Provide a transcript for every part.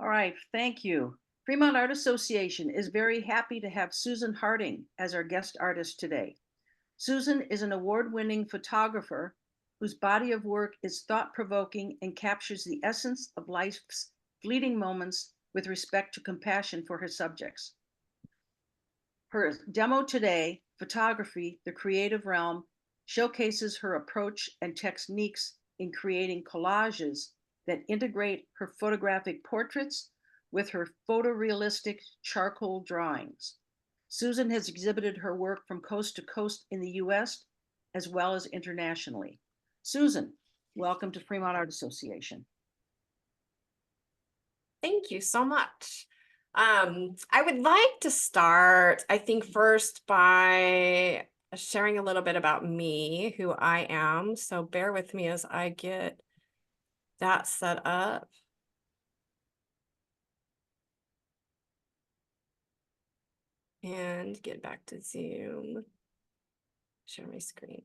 All right, thank you. Fremont Art Association is very happy to have Susan Harding as our guest artist today. Susan is an award-winning photographer whose body of work is thought-provoking and captures the essence of life's fleeting moments with respect to compassion for her subjects. Her demo today, Photography, the Creative Realm, showcases her approach and techniques in creating collages that integrate her photographic portraits with her photorealistic charcoal drawings. Susan has exhibited her work from coast to coast in the US as well as internationally. Susan, welcome to Fremont Art Association. Thank you so much. I would like to start, I think, first by sharing a little bit about me, who I am. So bear with me as I get that set up. And get back to Zoom. Share my screen.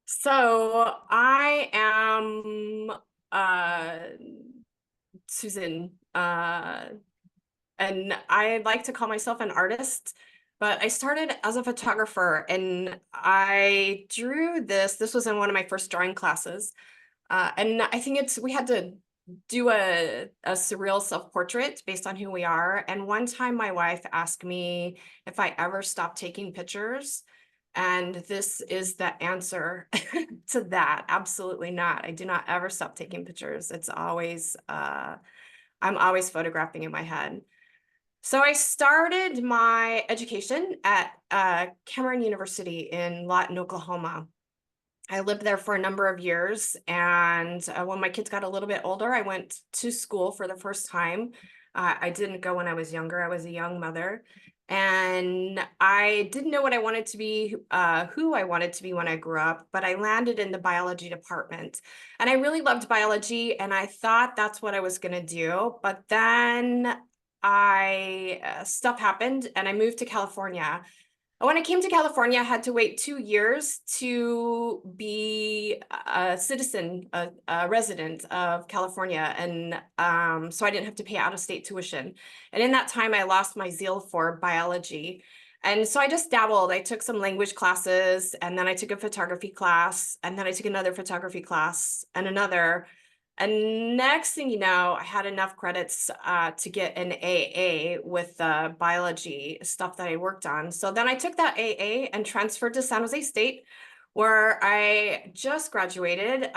So I am Susan, and I like to call myself an artist, but I started as a photographer and I drew this. This was in one of my first drawing classes. And I think we had to do a surreal self-portrait based on who we are. And one time my wife asked me if I ever stopped taking pictures. And this is the answer to that. Absolutely not. I do not ever stop taking pictures. It's always, I'm always photographing in my head. So I started my education at Cameron University in Lawton, Oklahoma. I lived there for a number of years, and when my kids got a little bit older, I went to school for the first time. I didn't go when I was younger. I was a young mother, and I didn't know what I wanted to be, who I wanted to be when I grew up, but I landed in the biology department. And I really loved biology, and I thought that's what I was going to do. But then stuff happened, and I moved to California. When I came to California, I had to wait 2 years to be a citizen, a resident of California. And so I didn't have to pay out-of-state tuition. And in that time, I lost my zeal for biology. And so I just dabbled. I took some language classes, and then I took a photography class, and then I took another photography class and another. And next thing you know, I had enough credits to get an AA with the biology stuff that I worked on. So then I took that AA and transferred to San Jose State, where I just graduated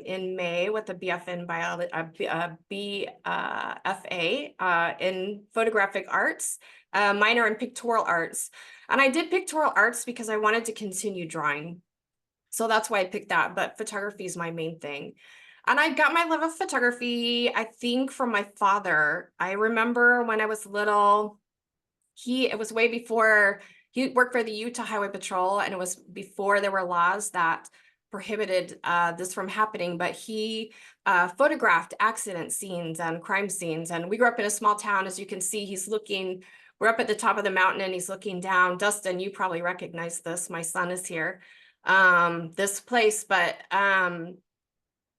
in May with a BF in biology, BFA in photographic arts, minor in pictorial arts. And I did pictorial arts because I wanted to continue drawing. So that's why I picked that, but photography is my main thing. And I got my love of photography, I think, from my father. I remember when I was little, it was way before he worked for the Utah Highway Patrol, and it was before there were laws that prohibited this from happening, but he photographed accident scenes and crime scenes. And we grew up in a small town. As you can see, we're up at the top of the mountain and he's looking down. Dustin, you probably recognize this. My son is here, this place, but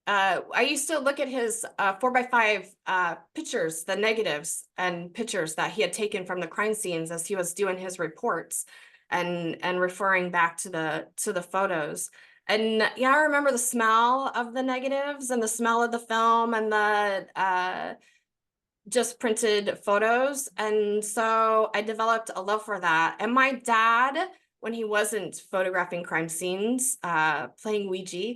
I used to look at his 4x5 pictures, the negatives and pictures that he had taken from the crime scenes as he was doing his reports and referring back to the photos. And yeah, I remember the smell of the negatives and the smell of the film and the just printed photos. And so I developed a love for that. And my dad, when he wasn't photographing crime scenes, playing Ouija,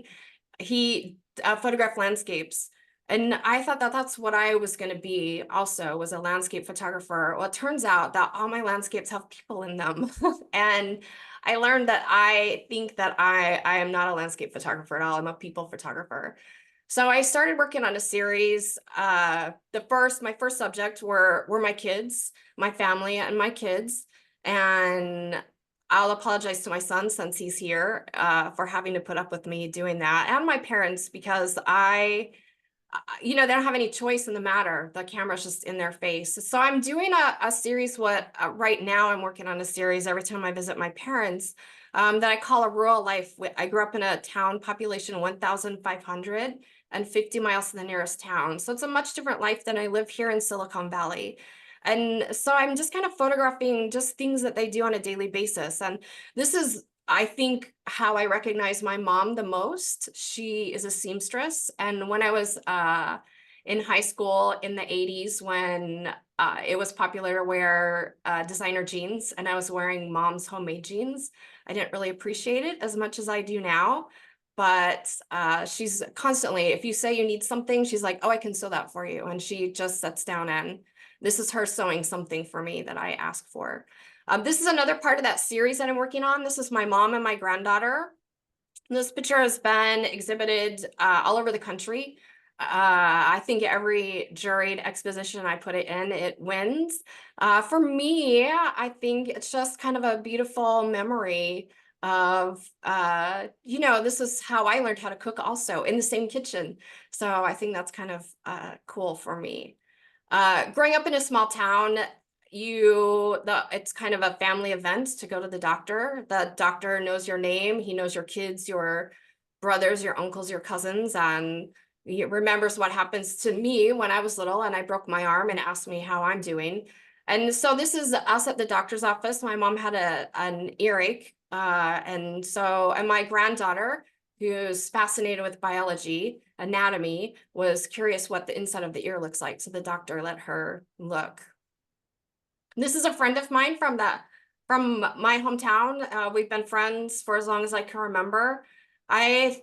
he photographed landscapes. And I thought that that's what I was going to be also, was a landscape photographer. Well, it turns out that all my landscapes have people in them. And I learned that I think that I am not a landscape photographer at all. I'm a people photographer. So I started working on a series. My first subject were my kids, my family and my kids. And I'll apologize to my son, since he's here, for having to put up with me doing that, and my parents, because I they don't have any choice in the matter. The camera's just in their face. So I'm doing a series, right now I'm working on a series every time I visit my parents, that I call A Rural Life. I grew up in a town population 1,500 and 50 miles to the nearest town. So it's a much different life than I live here in Silicon Valley. And so I'm just kind of photographing just things that they do on a daily basis. And this is, I think, how I recognize my mom the most. She is a seamstress. And when I was in high school in the 80s, when it was popular to wear designer jeans, and I was wearing mom's homemade jeans, I didn't really appreciate it as much as I do now. But she's constantly, if you say you need something, she's like, oh, I can sew that for you. And she just sits down and this is her sewing something for me that I ask for. This is another part of that series that I'm working on. This is my mom and my granddaughter. This picture has been exhibited all over the country. I think every juried exposition I put it in, it wins. For me, I think it's just kind of a beautiful memory of, this is how I learned how to cook also in the same kitchen. So I think that's kind of cool for me. Growing up in a small town, it's kind of a family event to go to the doctor. The doctor knows your name, he knows your kids, your brothers, your uncles, your cousins, and he remembers what happens to me when I was little and I broke my arm and asked me how I'm doing. And so this is us at the doctor's office. My mom had an earache, and my granddaughter, who's fascinated with biology, anatomy, was curious what the inside of the ear looks like. So the doctor let her look. This is a friend of mine from my hometown. We've been friends for as long as I can remember. I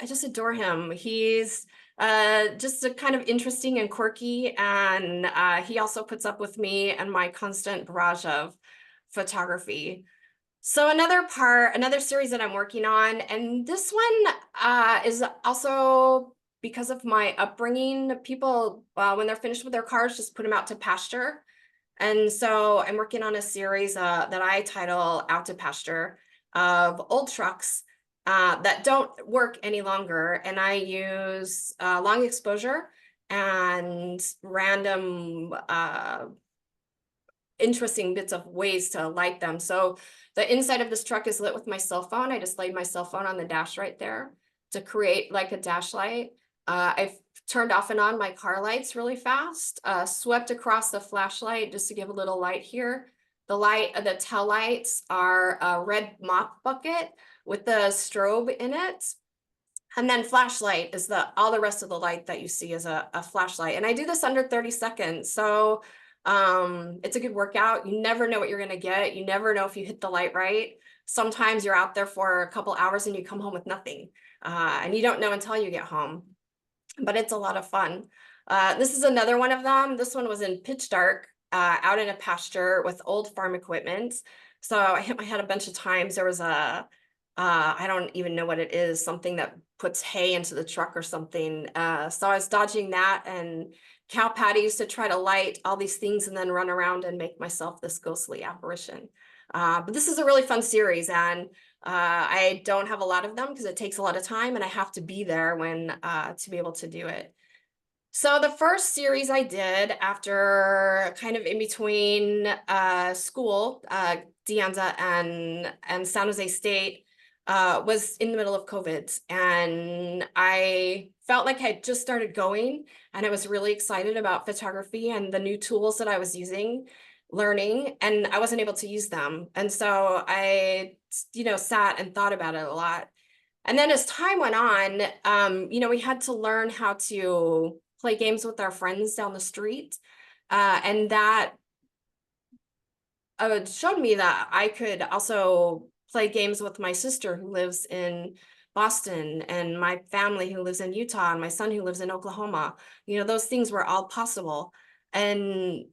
just adore him. He's just a kind of interesting and quirky, and he also puts up with me and my constant barrage of photography. So another series that I'm working on, and this one is also because of my upbringing. People, when they're finished with their cars, just put them out to pasture. And so I'm working on a series that I title Out to Pasture, of old trucks that don't work any longer. And I use long exposure and random interesting bits of ways to light them. So the inside of this truck is lit with my cell phone. I just laid my cell phone on the dash right there to create like a dash light. I've turned off and on my car lights really fast, swept across the flashlight just to give a little light here. The tail lights are a red mop bucket with the strobe in it. And then flashlight is all the rest of the light that you see is a flashlight. And I do this under 30 seconds. So it's a good workout. You never know what you're going to get. You never know if you hit the light right. Sometimes you're out there for a couple hours and you come home with nothing. And you don't know until you get home, but it's a lot of fun. This is another one of them. This one was in pitch dark, out in a pasture with old farm equipment. So I hit my head a bunch of times. There was I don't even know what it is, something that puts hay into the truck or something. So I was dodging that and cow patties to try to light all these things and then run around and make myself this ghostly apparition. But this is a really fun series, and I don't have a lot of them because it takes a lot of time and I have to be there to be able to do it. So the first series I did after kind of in between school, De Anza and San Jose State, was in the middle of COVID, and I felt like I had just started going, and I was really excited about photography and the new tools that I was learning, and I wasn't able to use them. And so I, sat and thought about it a lot. And then as time went on, we had to learn how to play games with our friends down the street. And that showed me that I could also play games with my sister who lives in Boston, and my family who lives in Utah, and my son who lives in Oklahoma. Those things were all possible. And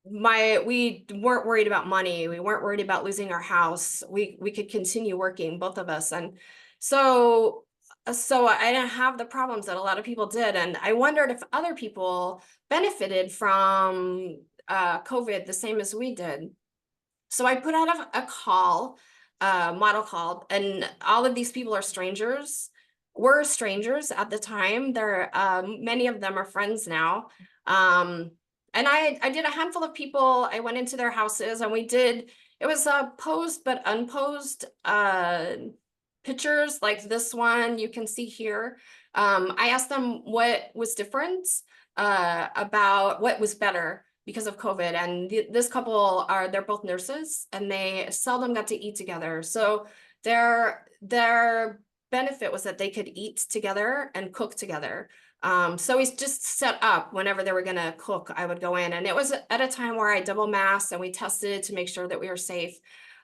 we weren't worried about money. We weren't worried about losing our house. We could continue working, both of us. And so I didn't have the problems that a lot of people did. And I wondered if other people benefited from COVID the same as we did. So I put out a model call, and all of these people are strangers. were strangers at the time. They're many of them are friends now. And I did a handful of people. I went into their houses and we did, it was posed but unposed pictures like this one you can see here. I asked them what was different, about what was better because of COVID. And this couple they're both nurses and they seldom got to eat together. So their benefit was that they could eat together and cook together. So he's just set up whenever they were gonna cook, I would go in, and it was at a time where I double masked and we tested to make sure that we were safe.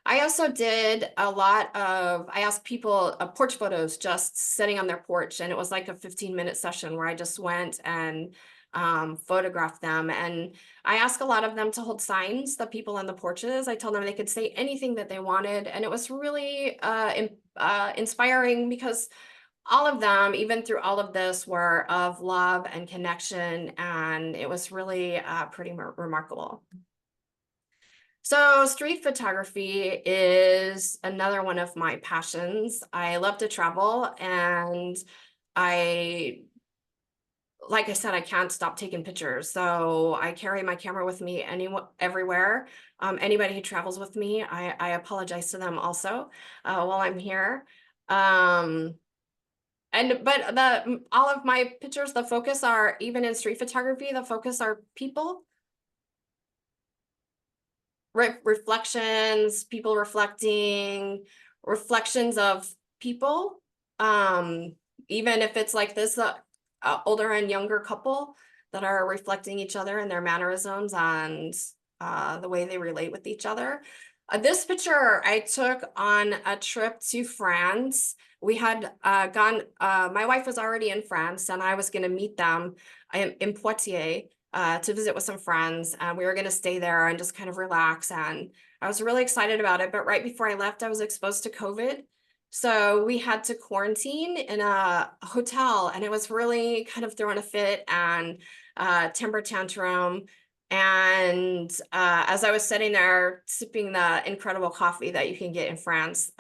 I also did a lot of, I asked people porch photos just sitting on their porch, and it was like a 15-minute session where I just went and photographed them. And I asked a lot of them to hold signs, the people on the porches. I told them they could say anything that they wanted. And it was really inspiring because all of them, even through all of this, were of love and connection. And it was really pretty remarkable. So street photography is another one of my passions. I love to travel, and like I said, I can't stop taking pictures. So I carry my camera with me everywhere. Anybody who travels with me, I apologize to them also while I'm here. But all of my pictures, the focus are, even in street photography, the focus are people. Reflections, people reflecting, reflections of people. Even if it's like this older and younger couple that are reflecting each other and their mannerisms and the way they relate with each other. This picture I took on a trip to France. We had gone, my wife was already in France and I was going to meet them in Poitiers to visit with some friends. And we were going to stay there and just kind of relax. And I was really excited about it. But right before I left, I was exposed to COVID. So we had to quarantine in a hotel, and it was really kind of throwing a fit and temper tantrum. And as I was sitting there sipping the incredible coffee that you can get in France,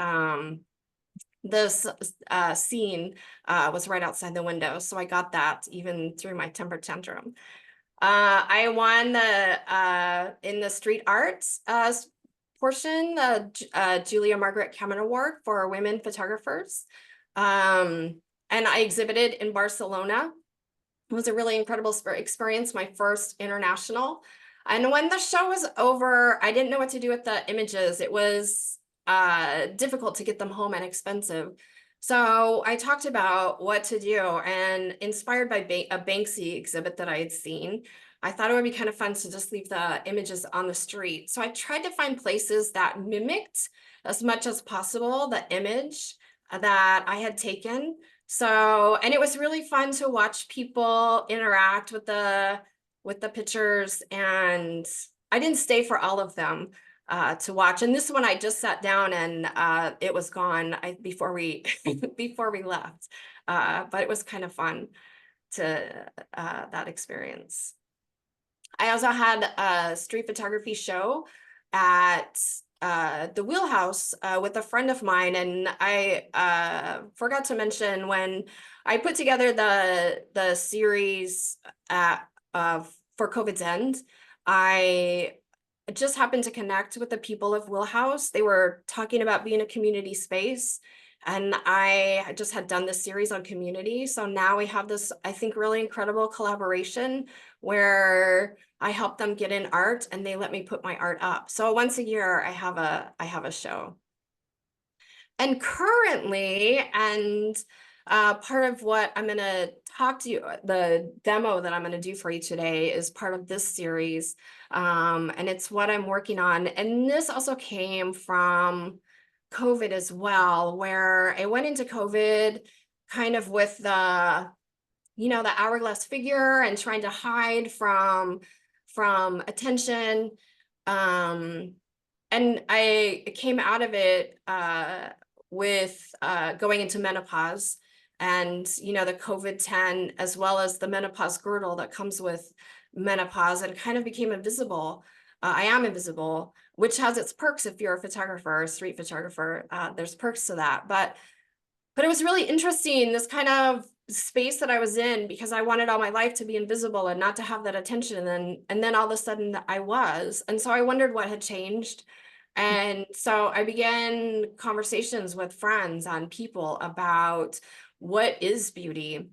this scene was right outside the window. So I got that even through my temper tantrum. I won in the street arts portion, the Julia Margaret Cameron Award for women photographers. And I exhibited in Barcelona. It was a really incredible experience, my first international. And when the show was over, I didn't know what to do with the images. It was difficult to get them home and expensive. So I talked about what to do, and inspired by a Banksy exhibit that I had seen, I thought it would be kind of fun to just leave the images on the street. So I tried to find places that mimicked as much as possible the image that I had taken. So, and it was really fun to watch people interact with the pictures, and I didn't stay for all of them to watch. And this one I just sat down and it was gone before we before we left. But it was kind of fun to that experience. I also had a street photography show at the Wheelhouse with a friend of mine, and I forgot to mention when I put together the series for COVID's End, I just happened to connect with the people of Wheelhouse. They were talking about being a community space, and I just had done this series on community. So now we have this, I think, really incredible collaboration where I help them get in art and they let me put my art up. So once a year I have a show. And currently, and part of what I'm going to talk to you, the demo that I'm going to do for you today is part of this series. And it's what I'm working on. And this also came from COVID as well, where I went into COVID kind of with the, you know, the hourglass figure and trying to hide from attention. And I came out of it with going into menopause, and you know, the COVID-10 as well as the menopause girdle that comes with menopause, and kind of became invisible. I am invisible, which has its perks if you're a photographer or a street photographer. There's perks to that, but But it was really interesting, this kind of space that I was in, because I wanted all my life to be invisible and not to have that attention. And then all of a sudden I was. And so I wondered what had changed. And so I began conversations with friends and people about what is beauty.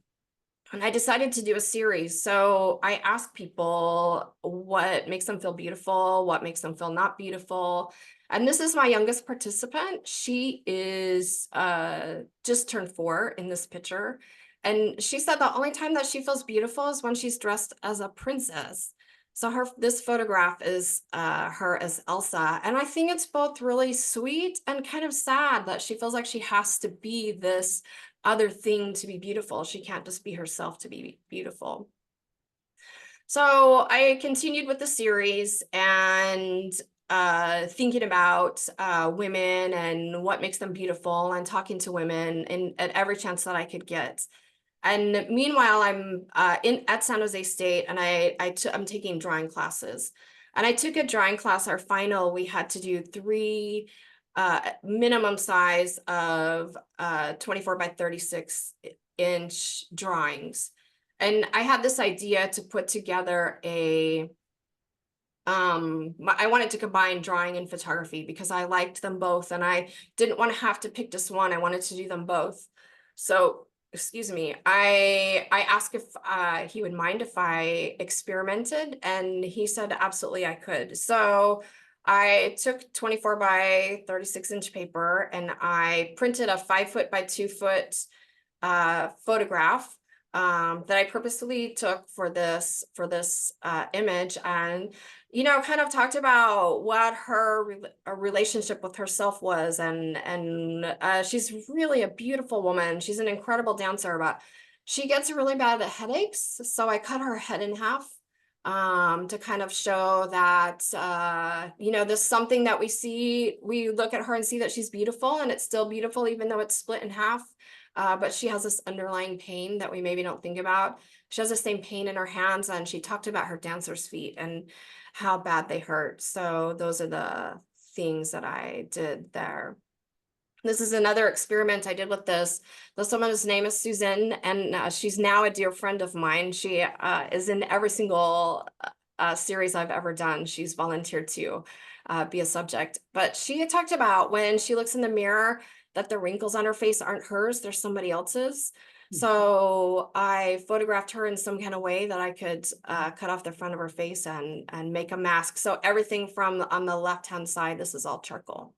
And I decided to do a series. So I asked people what makes them feel beautiful, what makes them feel not beautiful. And this is my youngest participant. She is just turned 4 in this picture. And she said the only time that she feels beautiful is when she's dressed as a princess. So this photograph is her as Elsa. And I think it's both really sweet and kind of sad that she feels like she has to be this other thing to be beautiful. She can't just be herself to be beautiful. So I continued with the series and thinking about women and what makes them beautiful, and talking to women at every chance that I could get. And meanwhile, I'm at San Jose State, and I'm taking drawing classes. And I took a drawing class. Our final, we had to do 3 minimum size of 24 by 36 inch drawings. And I had this idea to put together I wanted to combine drawing and photography because I liked them both, and I didn't want to have to pick just one. I wanted to do them both. So, excuse me, I asked if he would mind if I experimented, and he said absolutely I could. So I took 24 by 36 inch paper, and I printed a 5 foot by 2 foot photograph that I purposely took for this image, and kind of talked about what her relationship with herself was, and she's really a beautiful woman. She's an incredible dancer, but she gets really bad headaches, so I cut her head in half to kind of show that there's something that we look at her and see that she's beautiful, and it's still beautiful even though it's split in half. But she has this underlying pain that we maybe don't think about. She has the same pain in her hands, and she talked about her dancer's feet and how bad they hurt. So those are the things that I did there. This is another experiment I did with this. This woman's name is Susan, and she's now a dear friend of mine. She is in every single series I've ever done. She's volunteered to be a subject. But she had talked about when she looks in the mirror that the wrinkles on her face aren't hers, they're somebody else's. So I photographed her in some kind of way that I could cut off the front of her face and make a mask. So everything from on the left-hand side, this is all charcoal.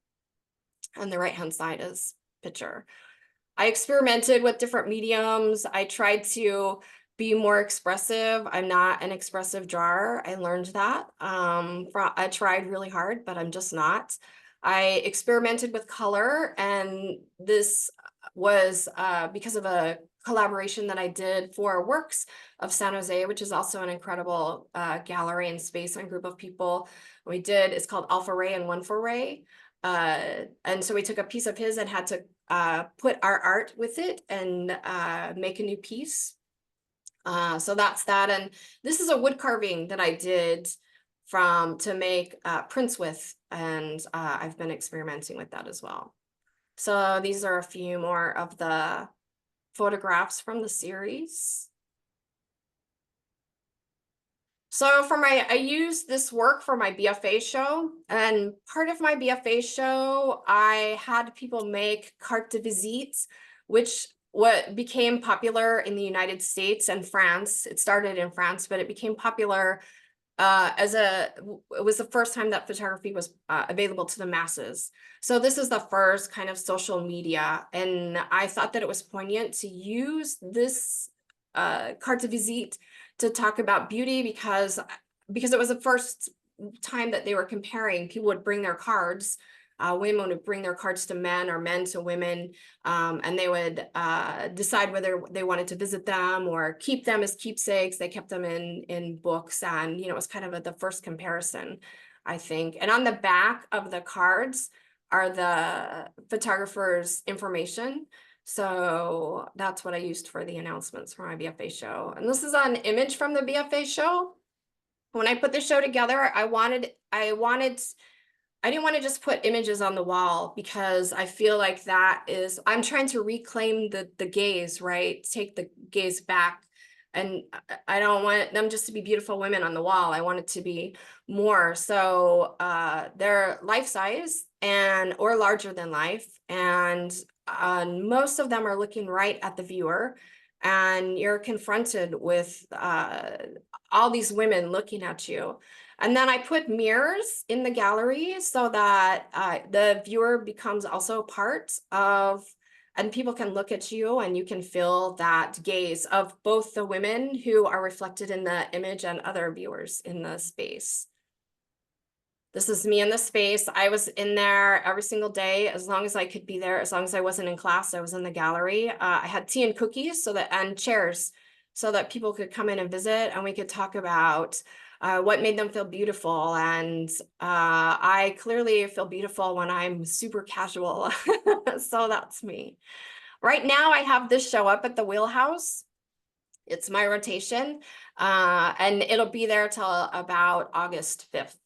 And the right-hand side is picture. I experimented with different mediums. I tried to be more expressive. I'm not an expressive drawer. I learned that. I tried really hard, but I'm just not. I experimented with color, and this was because of a collaboration that I did for Works of San Jose, which is also an incredible gallery and space and group of people. It's called Alpha Ray and One for Ray. And so we took a piece of his and had to put our art with it and make a new piece. So that's that. And this is a wood carving that I did to make prints with, and I've been experimenting with that as well. So these are a few more of the photographs from the series. So I used this work for my BFA show, and part of my BFA show, I had people make carte de visite, which what became popular in the United States and France. It started in France, but it became popular it was the first time that photography was available to the masses. So this is the first kind of social media, and I thought that it was poignant to use this carte de visite to talk about beauty because it was the first time that they were comparing. People would bring their cards. Women would bring their cards to men or men to women, and they would decide whether they wanted to visit them or keep them as keepsakes. They kept them in books, and it was kind of the first comparison, I think. And on the back of the cards are the photographer's information. So that's what I used for the announcements for my BFA show. And this is an image from the BFA show. When I put the show together, I I didn't want to just put images on the wall because I feel like I'm trying to reclaim the gaze, right? Take the gaze back. And I don't want them just to be beautiful women on the wall. I want it to be more. So they're life size or larger than life. And most of them are looking right at the viewer. And you're confronted with all these women looking at you. And then I put mirrors in the gallery so that the viewer becomes also part of, and people can look at you and you can feel that gaze of both the women who are reflected in the image and other viewers in the space. This is me in the space. I was in there every single day, as long as I could be there, as long as I wasn't in class, I was in the gallery. I had tea and cookies and chairs so that people could come in and visit and we could talk about what made them feel beautiful. And I clearly feel beautiful when I'm super casual. So that's me. Right now I have this show up at the Wheelhouse. It's my rotation and it'll be there till about August 5th.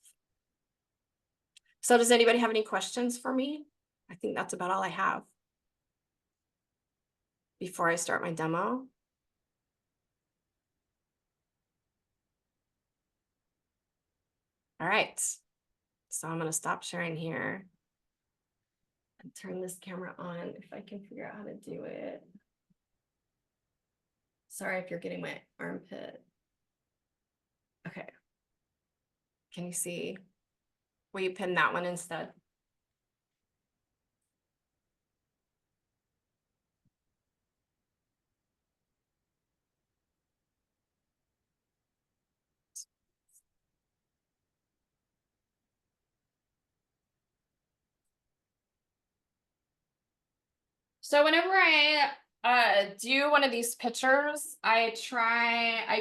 So does anybody have any questions for me? I think that's about all I have before I start my demo. All right, so I'm gonna stop sharing here and turn this camera on if I can figure out how to do it. Sorry if you're getting my armpit. Okay, can you see? Will you pin that one instead? So whenever I do one of these pictures, I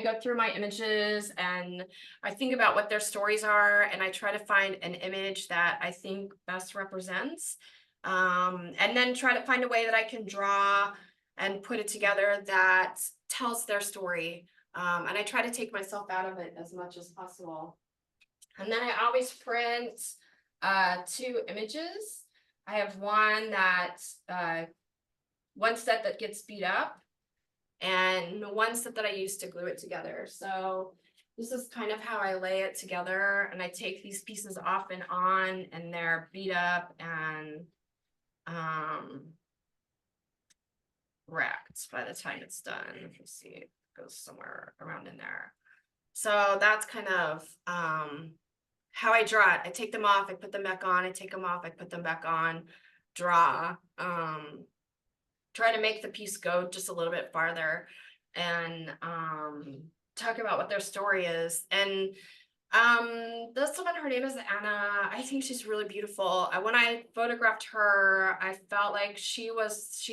go through my images and I think about what their stories are and I try to find an image that I think best represents. And then try to find a way that I can draw and put it together that tells their story. And I try to take myself out of it as much as possible. And then I always print 2 images. I have one set that gets beat up and one set that I use to glue it together. So this is kind of how I lay it together. And I take these pieces off and on and they're beat up and wrapped by the time it's done. If you see, it goes somewhere around in there. So that's kind of how I draw it. I take them off, I put them back on, I take them off, I put them back on, draw. Try to make the piece go just a little bit farther and talk about what their story is. And this woman, her name is Anna. I think she's really beautiful. When I photographed her, I felt like she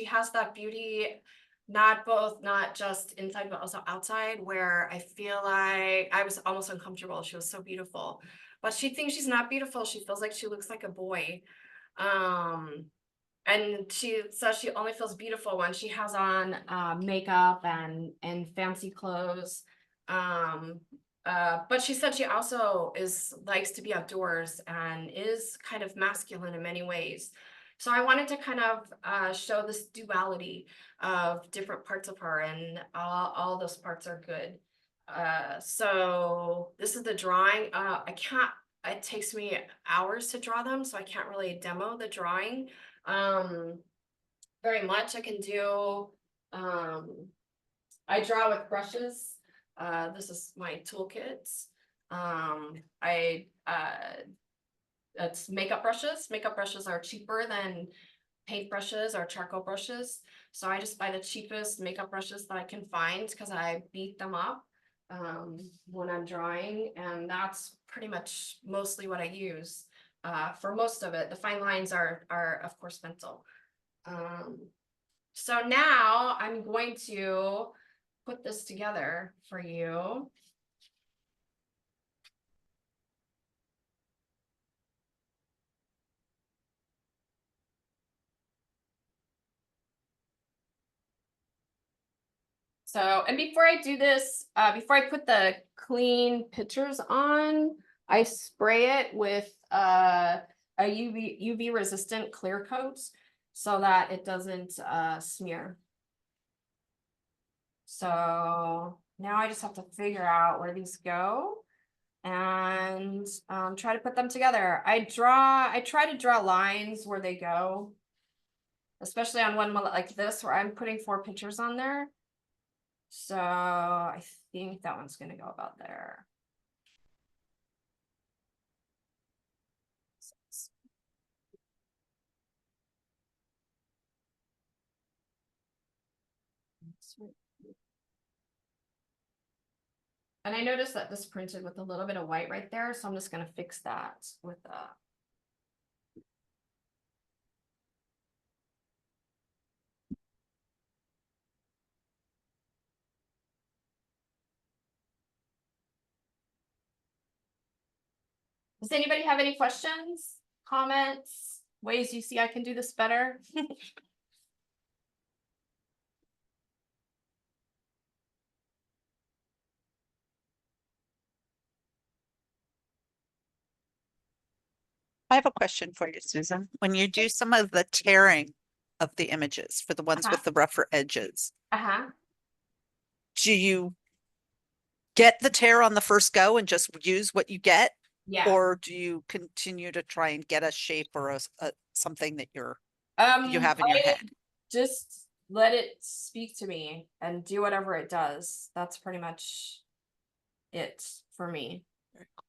has that beauty, not just inside, but also outside, where I feel like I was almost uncomfortable. She was so beautiful, but she thinks she's not beautiful. She feels like she looks like a boy. And she says she only feels beautiful when she has on makeup and fancy clothes. But she said she also likes to be outdoors and is kind of masculine in many ways. So I wanted to kind of show this duality of different parts of her, and all those parts are good. So this is the drawing. It takes me hours to draw them, so I can't really demo the drawing very much. I can do, I draw with brushes. This is my toolkit. It's makeup brushes. Makeup brushes are cheaper than paint brushes or charcoal brushes. So I just buy the cheapest makeup brushes that I can find because I beat them up when I'm drawing. And that's pretty much mostly what I use for most of it. The fine lines are of course pencil. So now I'm going to put this together for you. So, and before I do this, before I put the clean pictures on, I spray it with a UV resistant clear coat so that it doesn't smear. So now I just have to figure out where these go and try to put them together. I try to draw lines where they go, especially on one like this where I'm putting 4 pictures on there. So I think that one's gonna go about there. And I noticed that this printed with a little bit of white right there, so I'm just gonna fix that with Does anybody have any questions, comments, ways you see I can do this better? I have a question for you, Susan. When you do some of the tearing of the images for the ones with the rougher edges, Uh-huh. do you get the tear on the first go and just use what you get? Yeah. Or do you continue to try and get a shape or something that you have in your I head? just let it speak to me and do whatever it does. That's pretty much it for me. Very cool.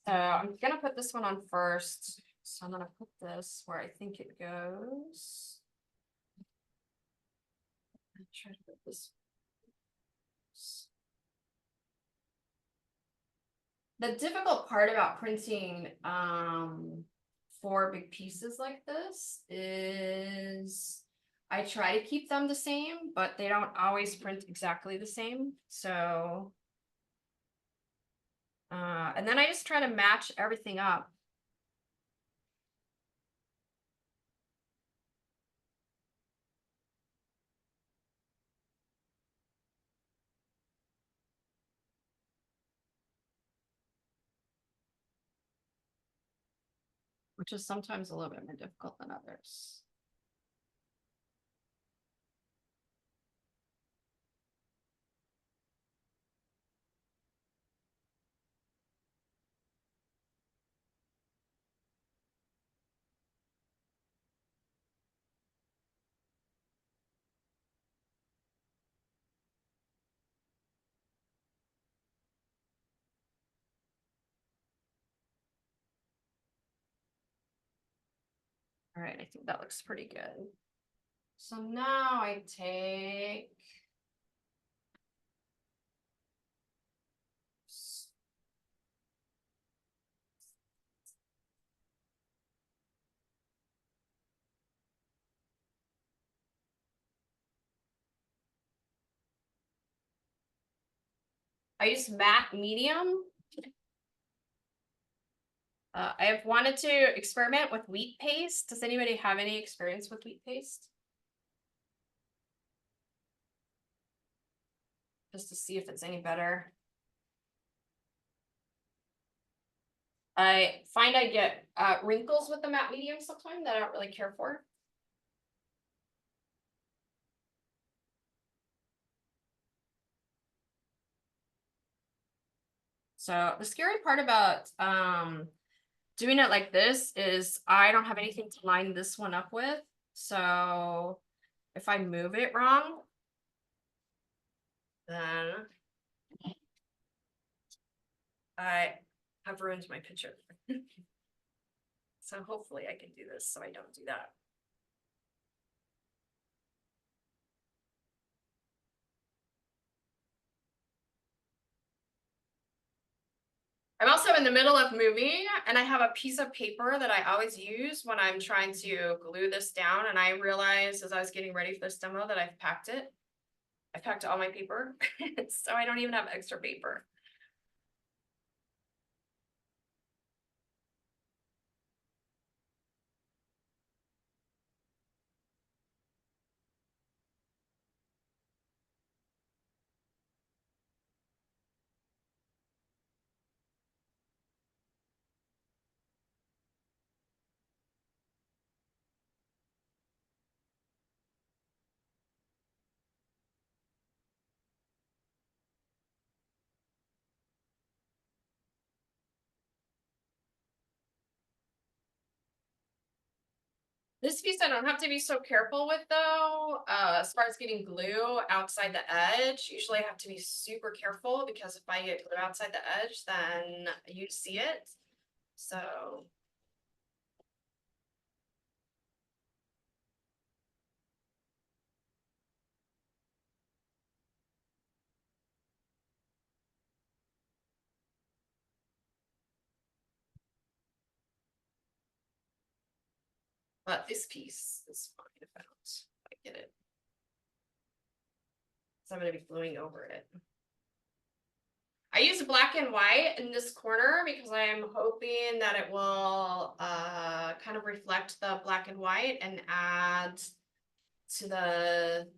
So I'm gonna put this one on first. So I'm gonna put this where I think it goes. And try to put this. The difficult part about printing 4 big pieces like this is I try to keep them the same, but they don't always print exactly the same. So and then I just try to match everything up. Which is sometimes a little bit more difficult than others. All right, I think that looks pretty good. So now I take I use matte medium. I have wanted to experiment with wheat paste. Does anybody have any experience with wheat paste? Just to see if it's any better. I find I get wrinkles with the matte medium sometimes that I don't really care for. So the scary part about doing it like this is I don't have anything to line this one up with. So if I move it wrong, then I have ruined my picture. So hopefully I can do this so I don't do that. I'm also in the middle of moving and I have a piece of paper that I always use when I'm trying to glue this down. And I realized as I was getting ready for this demo that I've packed it. I packed all my paper, so I don't even have extra paper. This piece I don't have to be so careful with though, as far as getting glue outside the edge, usually I have to be super careful because if I get glue outside the edge, then you see it. So. But this piece is fine if I get it. So I'm gonna be gluing over it. I use black and white in this corner because I'm hoping that it will kind of reflect the black and white and add to the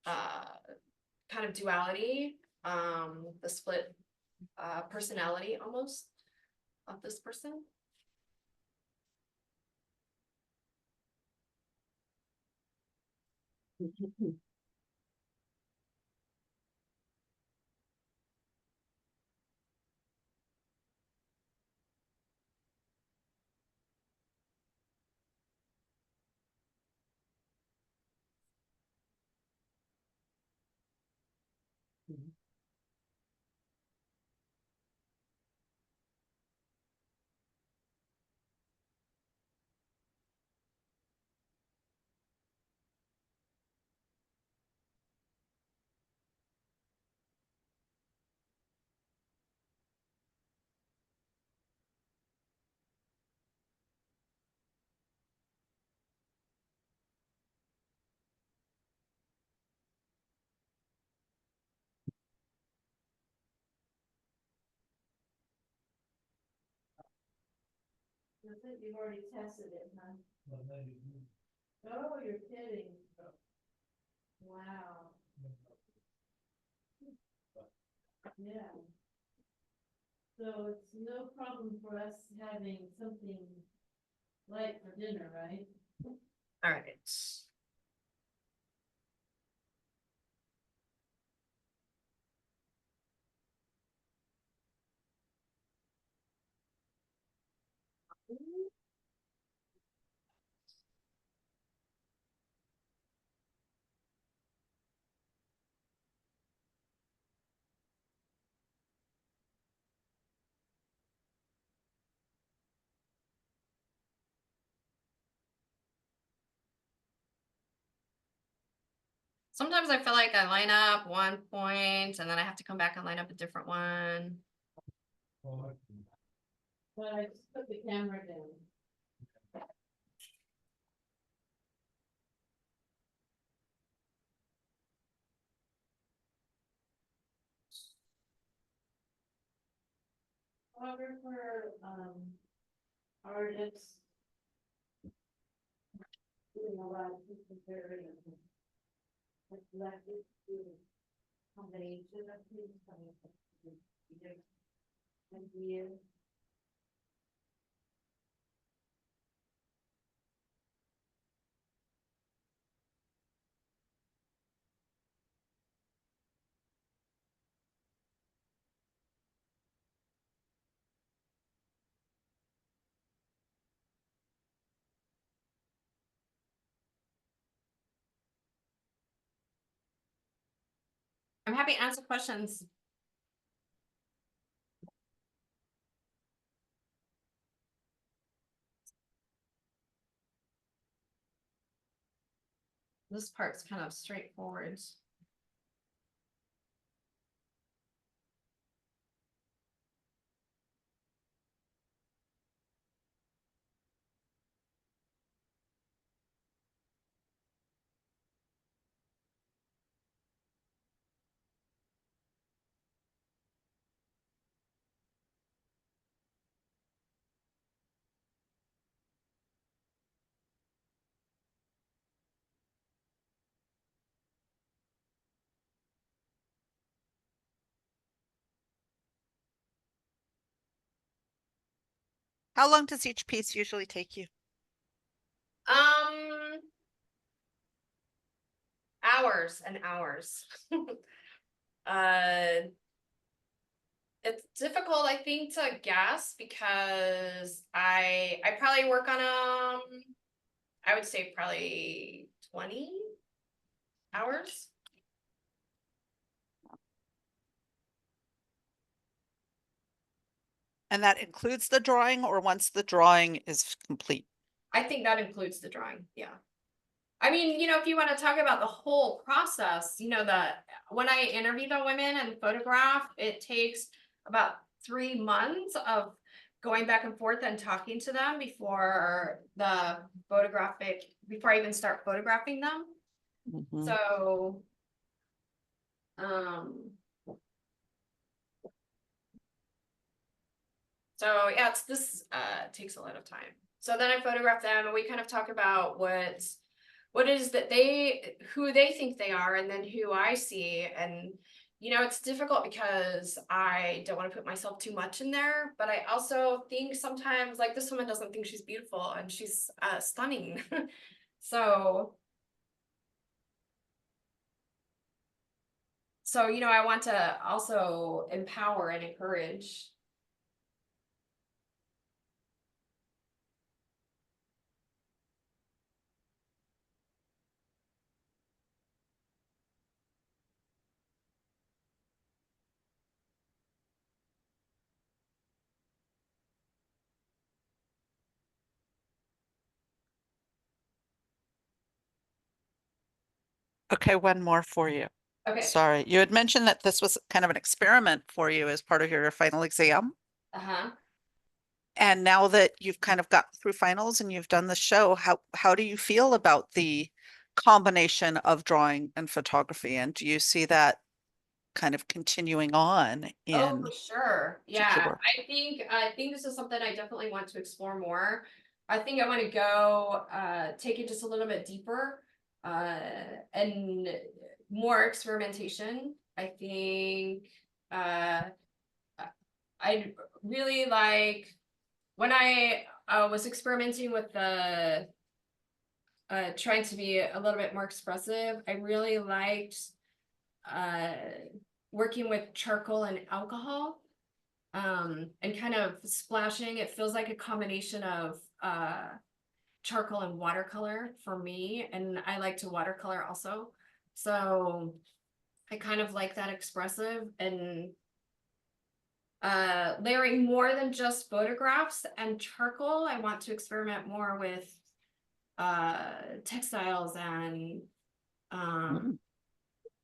kind of duality, the split personality almost of this person. You've already tested it, huh? Oh, you're kidding. Wow. Yeah. So it's no problem for us having something light for dinner, right? All right. Sometimes I feel like I line up one point and then I have to come back and line up a different one. But I just put the camera down. Photographer, artist. Doing a lot of very eclectic combination of things coming from ideas. I'm happy to answer questions. This part's kind of straightforward. How long does each piece usually take you? Hours and hours. uh it's difficult, I think, to guess because I probably work on I would say probably 20 hours. And that includes the drawing, or once the drawing is complete? I think that includes the drawing, yeah. I mean, you know, if you want to talk about the whole process, you know, when I interview the women and photograph, it takes about 3 months of going back and forth and talking to them before before I even start photographing them. Mhm. So, um, yeah, this takes a lot of time. So then I photograph them and we kind of talk about what it is that who they think they are, and then who I see. And, you know, it's difficult because I don't want to put myself too much in there, but I also think sometimes, like, this woman doesn't think she's beautiful and she's stunning. So, you know, I want to also empower and encourage. Okay, one more for you. Okay. Sorry, you had mentioned that this was kind of an experiment for you as part of your final exam. Uh-huh. And now that you've kind of gotten through finals and you've done the show, how do you feel about the combination of drawing and photography? And do you see that kind of continuing on Oh, in for sure. future Yeah. work? I think this is something I definitely want to explore more. I think I want to go take it just a little bit deeper and more experimentation. I think I really like when I was experimenting with the trying to be a little bit more expressive. I really liked uh working with charcoal and alcohol. And kind of splashing. It feels like a combination of charcoal and watercolor for me, and I like to watercolor also. So I kind of like that expressive and layering more than just photographs and charcoal. I want to experiment more with textiles and Mm.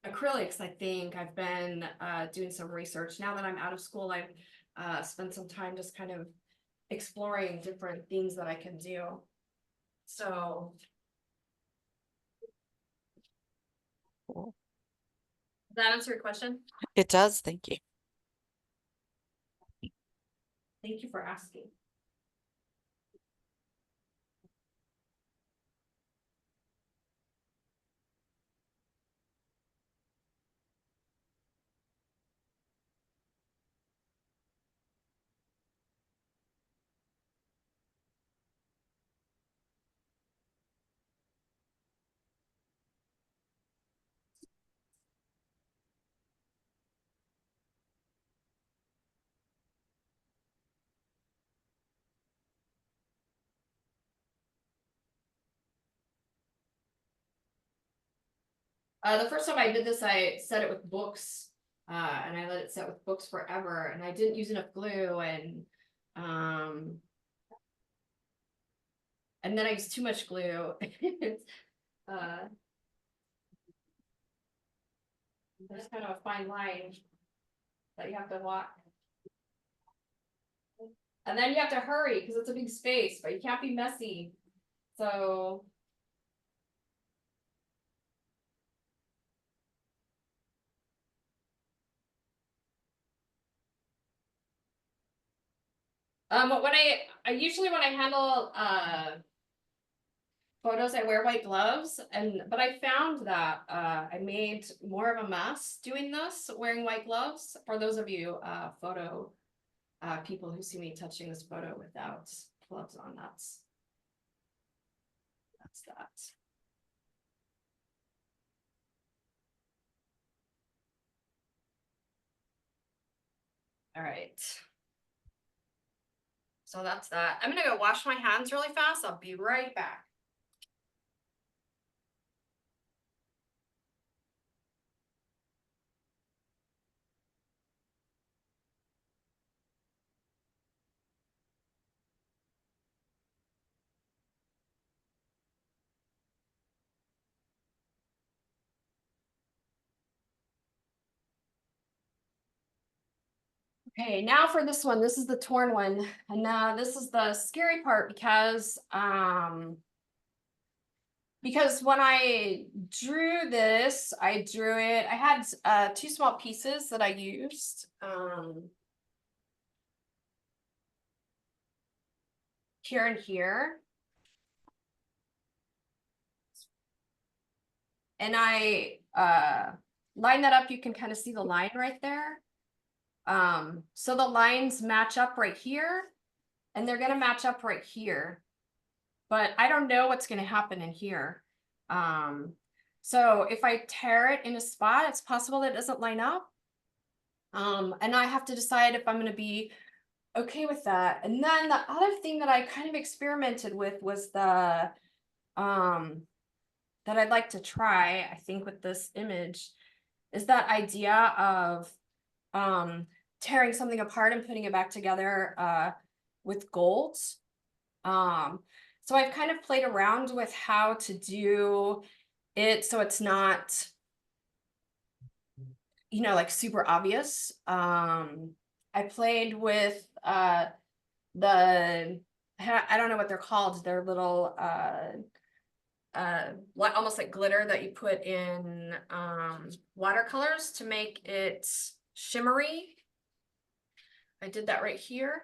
acrylics. I think I've been doing some research now that I'm out of school. I've spent some time just kind of exploring different things that I can do. So Cool. does that answer your question? It does, thank you. Thank you for asking. The first time I did this, I set it with books, and I let it set with books forever, and I didn't use enough glue, and then I used too much glue. uh, there's kind of a fine line that you have to walk. And then you have to hurry because it's a big space, but you can't be messy. So when I usually when I handle photos, I wear white gloves, but I found that I made more of a mess doing this wearing white gloves. For those of you photo people who see me touching this photo without gloves on, that's that. All right. So that's that. I'm gonna go wash my hands really fast. I'll be right back. Okay, now for this one, this is the torn one. And this is the scary part because when I drew this, I had two small pieces that I used. Here and here. And I line that up, you can kind of see the line right there. So the lines match up right here, and they're gonna match up right here. But I don't know what's gonna happen in here. So if I tear it in a spot, it's possible that it doesn't line up. And I have to decide if I'm gonna be okay with that. And then the other thing that I kind of experimented with was that I'd like to try, I think, with this image is that idea of tearing something apart and putting it back together with gold. So I've kind of played around with how to do it so it's not, you know, like super obvious. I played with I don't know what they're called. They're little almost like glitter that you put in watercolors to make it shimmery. I did that right here.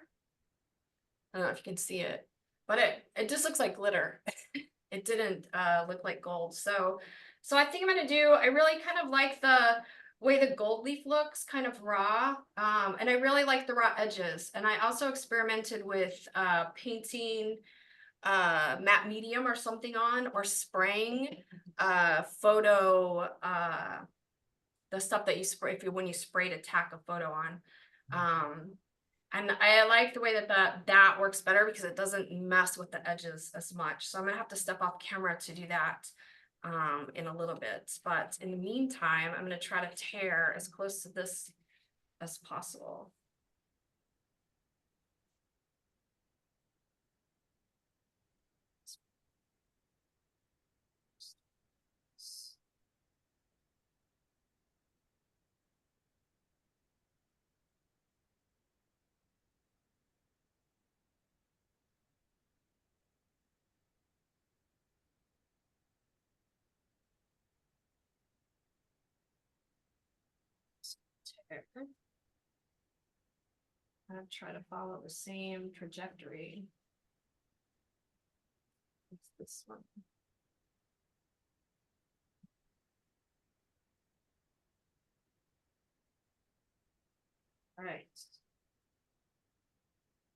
I don't know if you can see it, but it just looks like glitter. It didn't look like gold. So I think I'm gonna do, I really kind of like the way the gold leaf looks, kind of raw. And I really like the raw edges. And I also experimented with painting matte medium or something on, or spraying photo, the stuff that you spray when you spray to tack a photo on. And I like the way that works better because it doesn't mess with the edges as much. So I'm gonna have to step off camera to do that in a little bit. But in the meantime, I'm gonna try to tear as close to this as possible. I'll try to follow the same trajectory. It's this one. All right.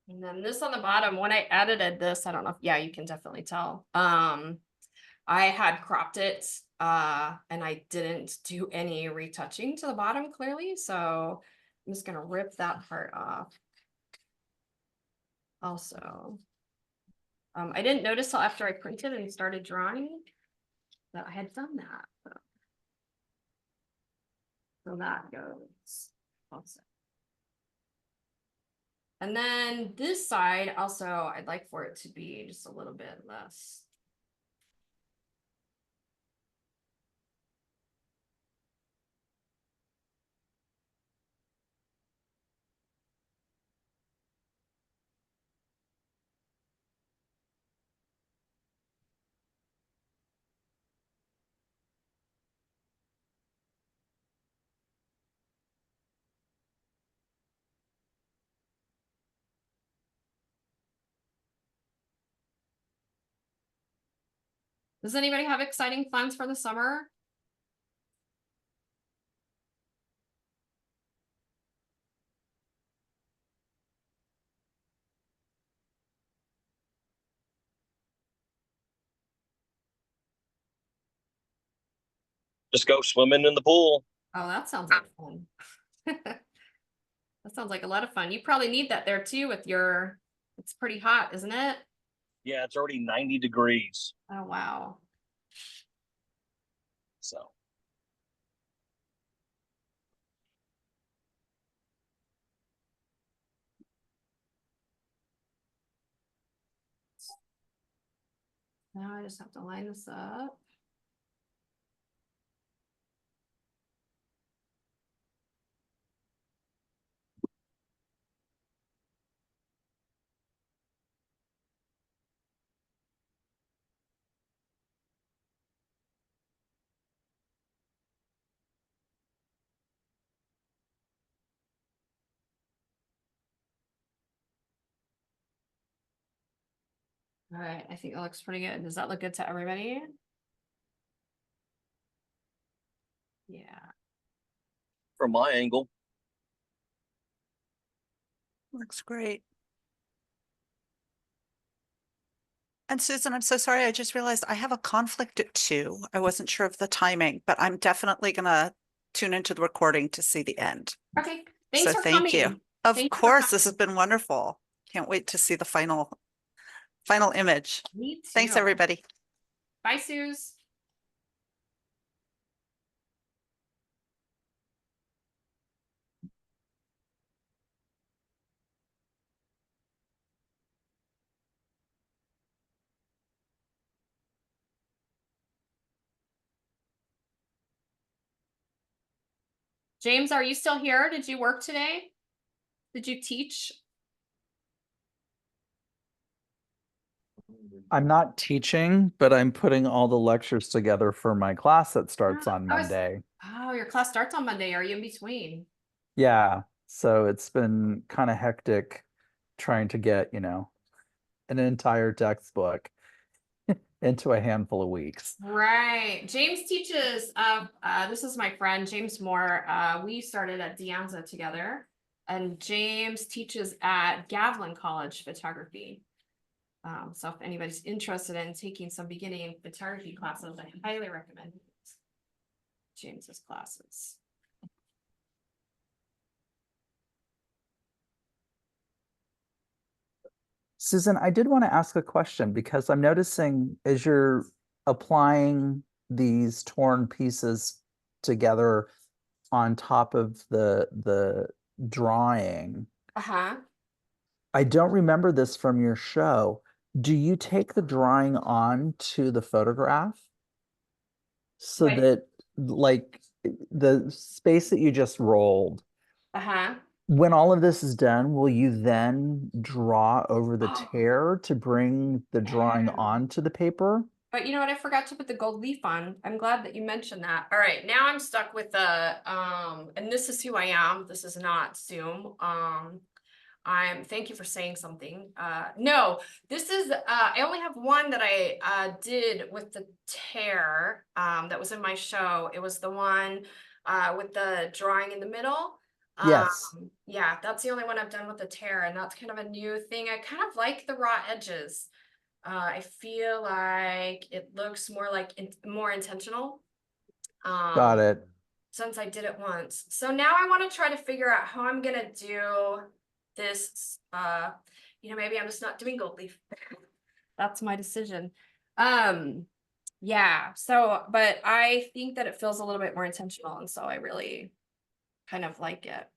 And then this on the bottom, when I edited this, I don't know if, yeah, you can definitely tell. I had cropped it and I didn't do any retouching to the bottom clearly. So I'm just gonna rip that part off. Also, I didn't notice till after I printed and started drawing that I had done that. So that goes also. And then this side also, I'd like for it to be just a little bit less. Does anybody have exciting plans for the summer? Just go swimming in the pool. Oh, that sounds like fun. That sounds like a lot of fun. You probably need that there too with your, it's pretty hot, isn't it? Yeah, it's already 90 degrees. Oh, wow. So Now I just have to line this up. All right, I think that looks pretty good. Does that look good to everybody? Yeah. From my angle. Looks great. And Susan, I'm so sorry. I just realized I have a conflict at 2. I wasn't sure of the timing, but I'm definitely gonna tune into the recording to see the end. Okay, thanks So for thank you. coming. Of Thank you for course, this has coming. been wonderful. Can't wait to see the final image. Me Thanks, too. everybody. Bye, Suze. James, are you still here? Did you work today? Did you teach? I'm not teaching, but I'm putting all the lectures together for my class that starts on I was- Monday. Oh, your class starts on Monday. Are you in between? Yeah, so it's been kind of hectic trying to get, an entire textbook into a handful of weeks. Right. James teaches, this is my friend, James Moore. We started at De Anza together, and James teaches at Gavlin College photography. So if anybody's interested in taking some beginning photography classes, I highly recommend James's classes. Susan, I did want to ask a question because I'm noticing as you're applying these torn pieces together on top of the drawing, Uh-huh. I don't remember this from your show. Do you take the drawing on to the photograph so Right. that like the space that you just rolled, Uh-huh. when all of this is done, will you then draw over the Oh. tear to bring the drawing Yeah. onto the paper? But you know what? I forgot to put the gold leaf on. I'm glad that you mentioned that. All right, now I'm stuck with the and this is who I am. This is not Zoom. Thank you for saying something. No, this is I only have one that I did with the tear that was in my show. It was the one with the drawing in the middle. Yes. Yeah, that's the only one I've done with the tear, and that's kind of a new thing. I kind of like the raw edges. I feel like it looks more like more intentional. Got it. Since I did it once. So now I want to try to figure out how I'm gonna do this. Maybe I'm just not doing gold leaf. That's my decision. Yeah, so but I think that it feels a little bit more intentional, and so I really kind of like it.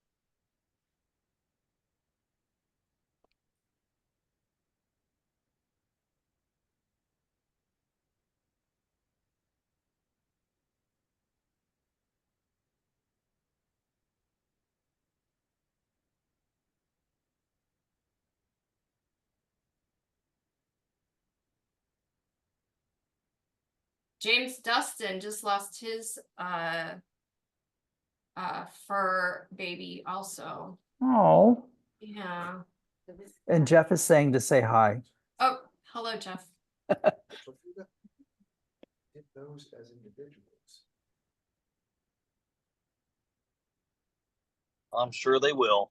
James Dustin just lost his fur baby also. Oh. Yeah. And Jeff is saying to say hi. Oh, hello, Jeff. Those as individuals. I'm sure they will.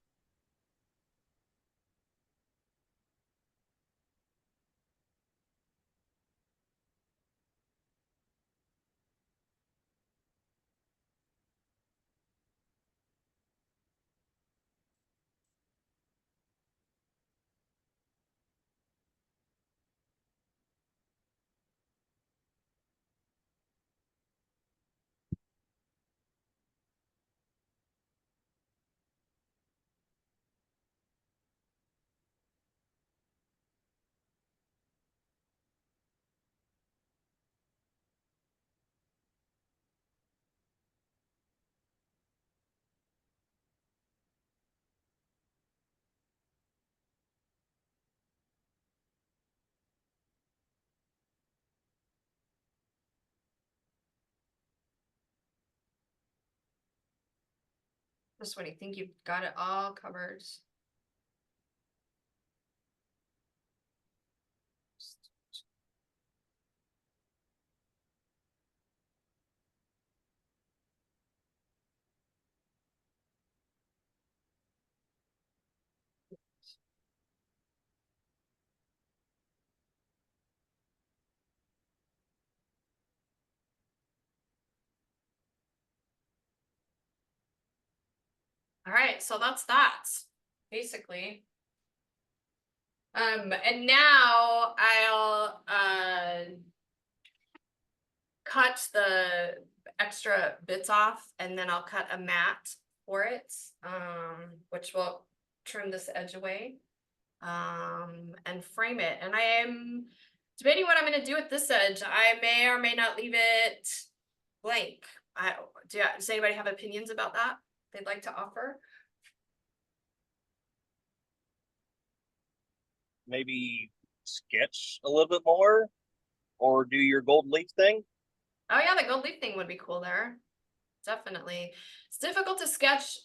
Just when you think you've got it all covered. All right, so that's that, basically. And now I'll cut the extra bits off, and then I'll cut a mat for it, which will trim this edge away, and frame it. And I am debating what I'm gonna do with this edge. I may or may not leave it blank. Does anybody have opinions about that they'd like to offer? Maybe sketch a little bit more, or do your gold leaf thing. Oh yeah, the gold leaf thing would be cool there. Definitely. It's difficult to sketch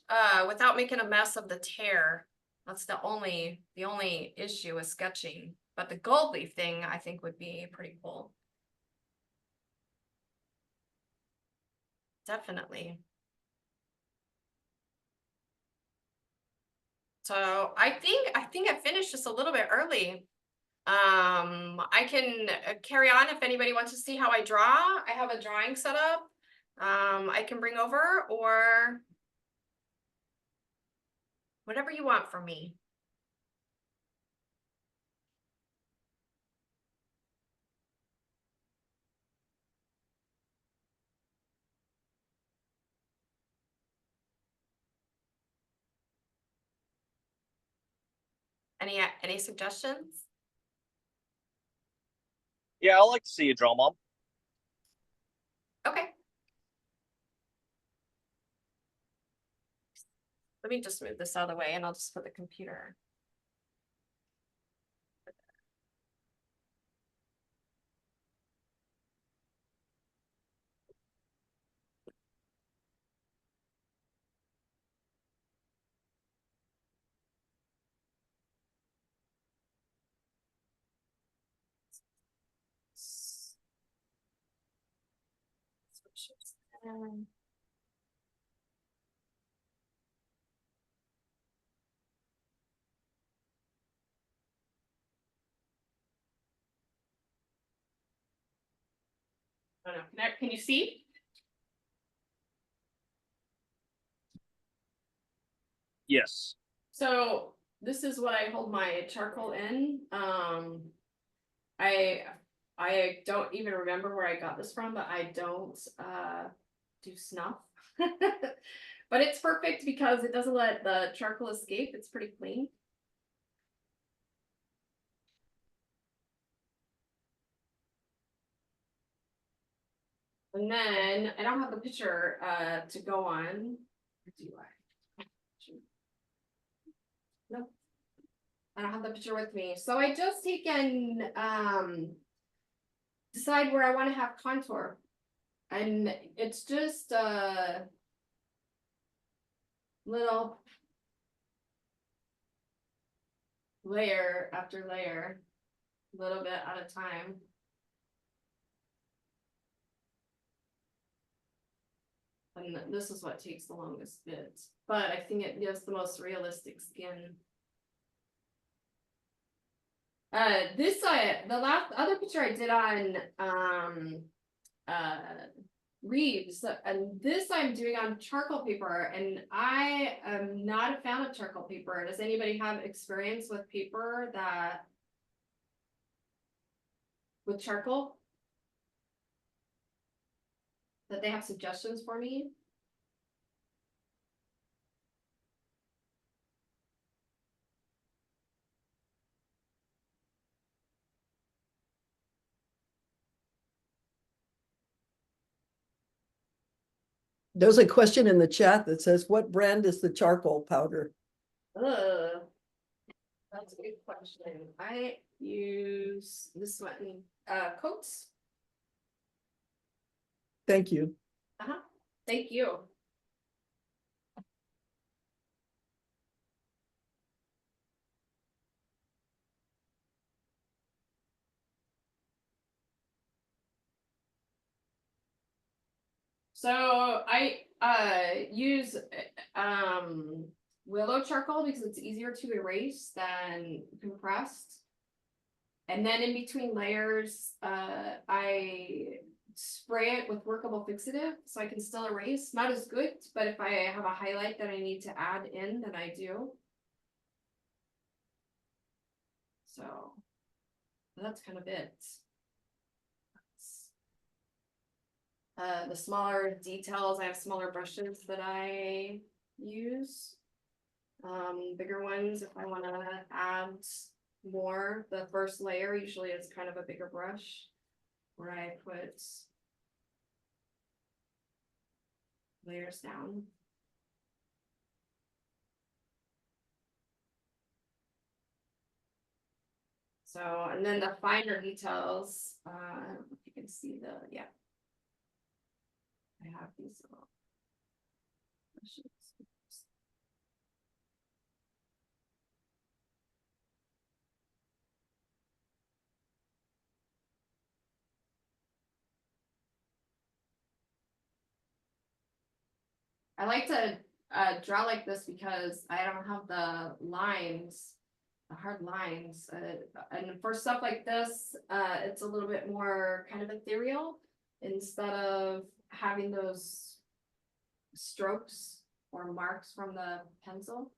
without making a mess of the tear. That's the only issue with sketching. But the gold leaf thing I think would be pretty cool. Definitely. So I think I finished just a little bit early. I can carry on if anybody wants to see how I draw. I have a drawing set up. I can bring over, or whatever you want from me. Any suggestions? Yeah, I like to see you draw, Mom. Okay. Let me just move this out of the way, and I'll just put the computer. I don't know. Can you see? Yes. So this is what I hold my charcoal in. I don't even remember where I got this from, but I don't do snuff. But it's perfect because it doesn't let the charcoal escape. It's pretty clean. And then I don't have the picture to go on. Or do I? Nope. I don't have the picture with me. So I just taken decide where I want to have contour. And it's just a little layer after layer, a little bit at a time. And this is what takes the longest bit, but I think it gives the most realistic skin. The last other picture I did on Reeves, and this I'm doing on charcoal paper, and I am not a fan of charcoal paper. Does anybody have experience with paper with charcoal? That they have suggestions for me? There's a question in the chat that says, what brand is the charcoal powder? That's a good question. I use this one, Coats. Thank you. Thank you. So I use willow charcoal because it's easier to erase than compressed. And then in between layers, I spray it with workable fixative so I can still erase. Not as good, but if I have a highlight that I need to add in, then I do. So that's kind of it. The smaller details, I have smaller brushes that I use. Bigger ones if I want to add more. The first layer usually is kind of a bigger brush where I put layers down. So, and then the finer details, I don't know if you can see the, yeah. I have these little brushes. I like to draw like this because I don't have the lines, the hard lines. And for stuff like this, it's a little bit more kind of ethereal instead of having those strokes or marks from the pencil.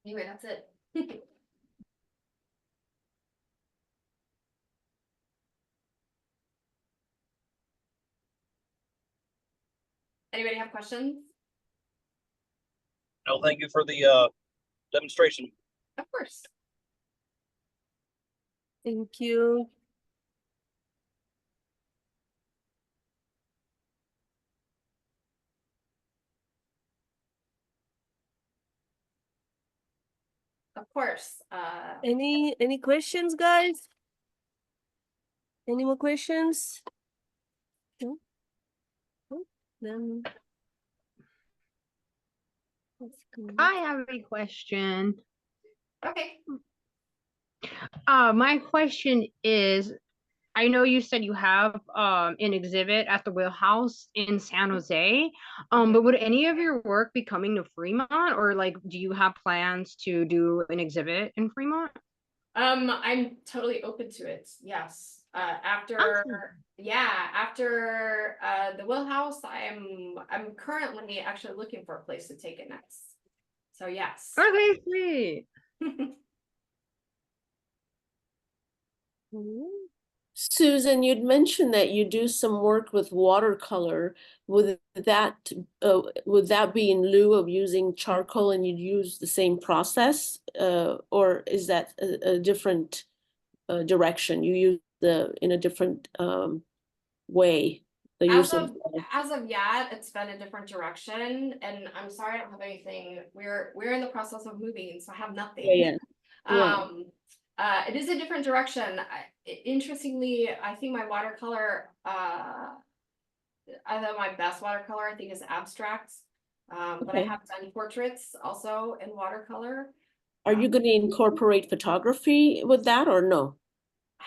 Anyway, that's it. Anybody have questions? No, thank you for the demonstration. Of course. Thank you. Of course. Any questions, guys? Any more questions? No? No? Then let's go. I have a question. Okay. My question is, I know you said you have an exhibit at the Wheelhouse in San Jose, but would any of your work be coming to Fremont, or like, do you have plans to do an exhibit in Fremont? I'm totally open to it. Yes. After the Wheelhouse, I'm currently actually looking for a place to take it next. So yes. Okay, sweet. Susan, you'd mentioned that you do some work with watercolor. Would that be in lieu of using charcoal and you'd use the same process? Or is that a different direction? You use in a different way, the use of. As of yet, it's been a different direction, and I'm sorry I don't have anything. We're in the process of moving, so I have nothing. Yeah. It is a different direction. Interestingly, I think my watercolor, I thought my best watercolor, I think, is abstract. But I have done portraits also in watercolor. Are you going to incorporate photography with that or no?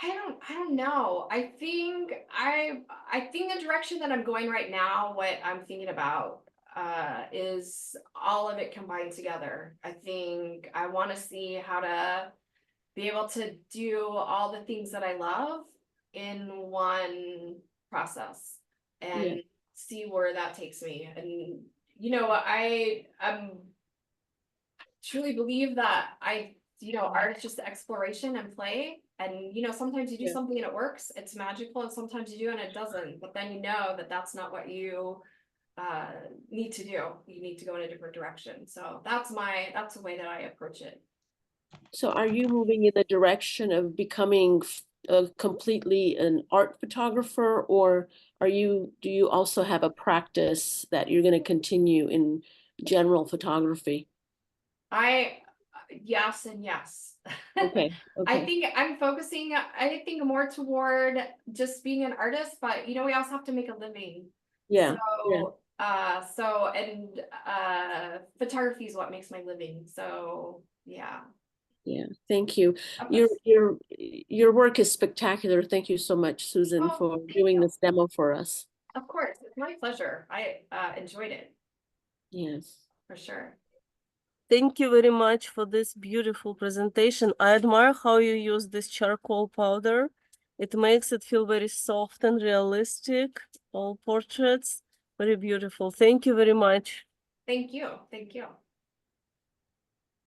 I don't know. I think the direction that I'm going right now, what I'm thinking about is all of it combined together. I think I want to see how to be able to do all the things that I love in one process and see where that takes me. And you know, I truly believe that art is just exploration and play. And sometimes you do something and it works, it's magical, and sometimes you do and it doesn't. But then you know that that's not what you need to do. You need to go in a different direction. So that's the way that I approach it. So are you moving in the direction of becoming completely an art photographer, or do you also have a practice that you're going to continue in general photography? Yes and yes. Okay. I think I'm focusing, more toward just being an artist, but we also have to make a living. Yeah. Photography is what makes my living. So yeah. Yeah, thank you. Your work is spectacular. Thank you so much, Susan, for doing this demo for us. Of course, it's my pleasure. I enjoyed it. Yes. For sure. Thank you very much for this beautiful presentation. I admire how you use this charcoal powder. It makes it feel very soft and realistic. All portraits, very beautiful. Thank you very much. Thank you. Thank you.